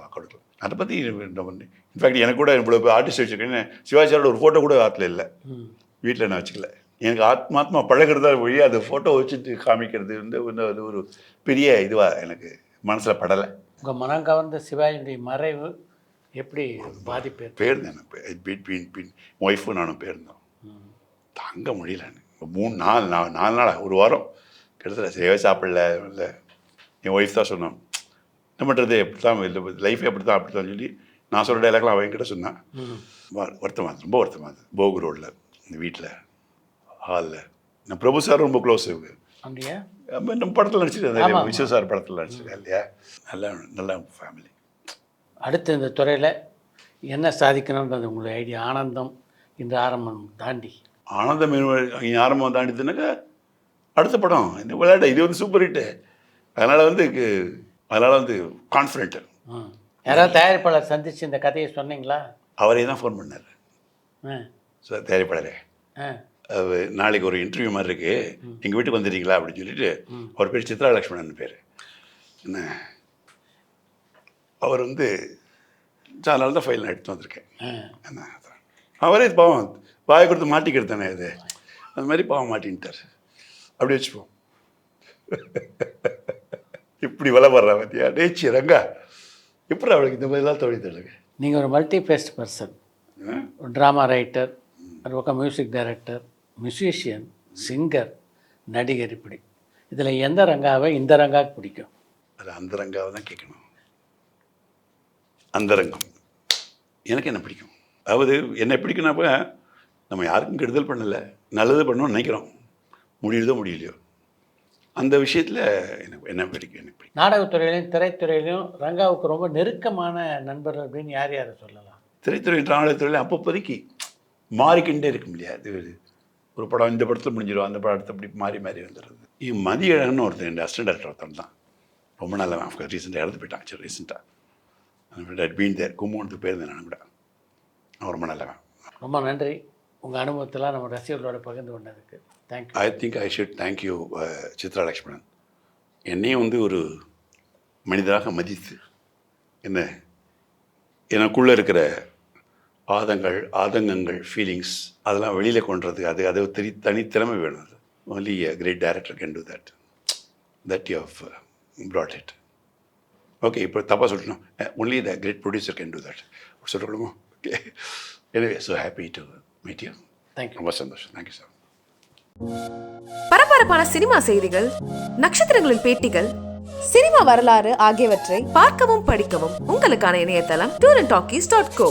அதை பற்றி இன்ஃபேக்ட் எனக்கு கூட இவ்வளோ ஆர்டிஸ்ட் வச்சுருக்கேன்னு சிவாஜியோட ஒரு ஃபோட்டோ கூட ஆற்றுல இல்லை, வீட்டில் நான் வச்சுக்கல. எனக்கு ஆத்மாத்மா பழகிறதா வழி அது ஃபோட்டோ வச்சுட்டு காமிக்கிறது வந்து அது ஒரு பெரிய இதுவாக எனக்கு மனசில் படலை. உங்கள் மனம் கவர்ந்த சிவாஜியுடைய மறைவு எப்படி பாதிப்பு? போயிருந்தேன் பின் ஒய்ஃபும் நானும் போயிருந்தோம். தாங்க முடியல எனக்கு. 4 நாள் ஒரு வாரம் கிட்டத்தட்ட சரியாகவே சாப்பிடல. இல்லை என் ஒய்ஃப் தான் சொன்னான், என்ன பண்ணுறது எப்படி தான் இல்லை லைஃபே அப்படி தான் சொல்லி நான் சொல்கிற டைலாக்லாம் அவன் கிட்ட சொன்னான். வருத்தமாக ரொம்ப வருத்தமாக போகு ரோடில் இந்த வீட்டில் ஹாலில் நான் பிரபு சார் ரொம்ப க்ளோஸ். அப்படியா? நம்ம படத்தில் நடிச்சிருக்கேன், விஸ்வ சார் படத்தில் நடிச்சிருக்கேன் இல்லையா. நல்ல ஃபேமிலி. அடுத்து இந்த துறையில் என்ன சாதிக்கணுன்றது உங்களுடைய ஐடியா? ஆனந்தம் இந்த ஆரம்பம் தாண்டி ஆரம்பம் தாண்டிதுனாக்கா அடுத்த படம் இந்த விளையாட இது வந்து சூப்பர் ஹிட்டு. அதனால் வந்து கான்ஃபிடென்ட்டு. யாராவது தயாரிப்பாளர் சந்தித்து இந்த கதையை சொன்னீங்களா? அவரே தான் ஃபோன் பண்ணார். சார் தயாரிப்பாளரே, நாளைக்கு ஒரு இன்டர்வியூ மாதிரி இருக்குது, எங்கள் வீட்டுக்கு வந்துடுறீங்களா அப்படின்னு சொல்லிட்டு. அவர் பேர் சித்ரா லக்ஷ்மணன் பேர். என்ன அவர் வந்து அதனால தான் ஃபைல் நான் எடுத்து வந்திருக்கேன். என்ன அவரே பாவம் வாயை கொடுத்து மாட்டிக்கிறது தானே அது, அது மாதிரி பாவம் மாட்டின்ட்டார். அப்படி வச்சுப்போம். இப்படி வளர்ற பற்றியா டேச்சி ரங்கா எப்படி அவளுக்கு இந்த மாதிரிலாம் தோழித்தலுங்க. நீங்கள் ஒரு மல்டி ஃபேஸ்ட் பர்சன், ஒரு ட்ராமா ரைட்டர், ஒரு பக்கம் மியூசிக் டைரக்டர், மியூசிஷியன், சிங்கர், நடிகர். இப்படி இதில் எந்த ரங்காவை இந்த ரங்காவுக்கு பிடிக்கும்? அது அந்த ரங்காவை தான் கேட்கணும். அந்த ரங்கம் எனக்கு என்ன பிடிக்கும், அதாவது என்ன பிடிக்கும்னாப்ப நம்ம யாருக்கும் கெடுதல் பண்ணலை, நல்லது பண்ணணும்னு நினைக்கிறோம், முடியுதோ முடியலையோ அந்த விஷயத்தில் எனக்கு என்ன பிடிக்கும். நாடகத்துறையிலையும் திரைத்துறையிலையும் ரங்காவுக்கு ரொம்ப நெருக்கமான நண்பர் அப்படின்னு யார் யாரை சொல்லலாம்? திரைத்துறையும் நாடகத்துறையிலையும் அப்போதைக்கு மாறிக்கிண்டே இருக்கும் இல்லையா. இது ஒரு படம் இந்த படத்தில் முடிஞ்சிடும், அந்த படத்தை அப்படி மாறி வந்துடுறது. மதியழகன்னு ஒருத்தர் என் அசிஸ்டன்ட் டைரக்டர் ஒருத்தன் தான், ரொம்ப நல்லவன். ஆஃப்கோர்ஸ் ரீசெண்டாக இறந்து போயிட்டான். சரி ரீசெண்டாக பீன் தேர் கும்பகோணத்துக்கு போயிருந்தேன் நான் கூட. அவன் ரொம்ப நல்லவன். ரொம்ப நன்றி உங்கள் அனுபவத்தெல்லாம் நம்ம ரசிகர்களோட பகிர்ந்து கொண்டதுக்கு. Thank you. I think I should thank you Chitra Lakshmanan. என்னையும் வந்து ஒரு மனிதராக மதித்து எனக்குள்ளே இருக்கிற ஆதங்கங்கள் ஃபீலிங்ஸ் அதெல்லாம் வெளியில் கொண்டுறது, அது தனித்திறமை வேணும். அது only a great director can do that you have brought it. Okay, இப்போ தப்பாக சொல்லணும், only the great producer can do that சொல்லணுமோ? Okay, anyway so happy to meet you. Thank you. ரொம்ப சந்தோஷம். Thank you sir. பரபரப்பான சினிமா செய்திகள், நட்சத்திரங்களின் பேட்டிகள், சினிமா வரலாறு ஆகியவற்றை பார்க்கவும் படிக்கவும் உங்களுக்கான இணையதளம் tourantalkies.co.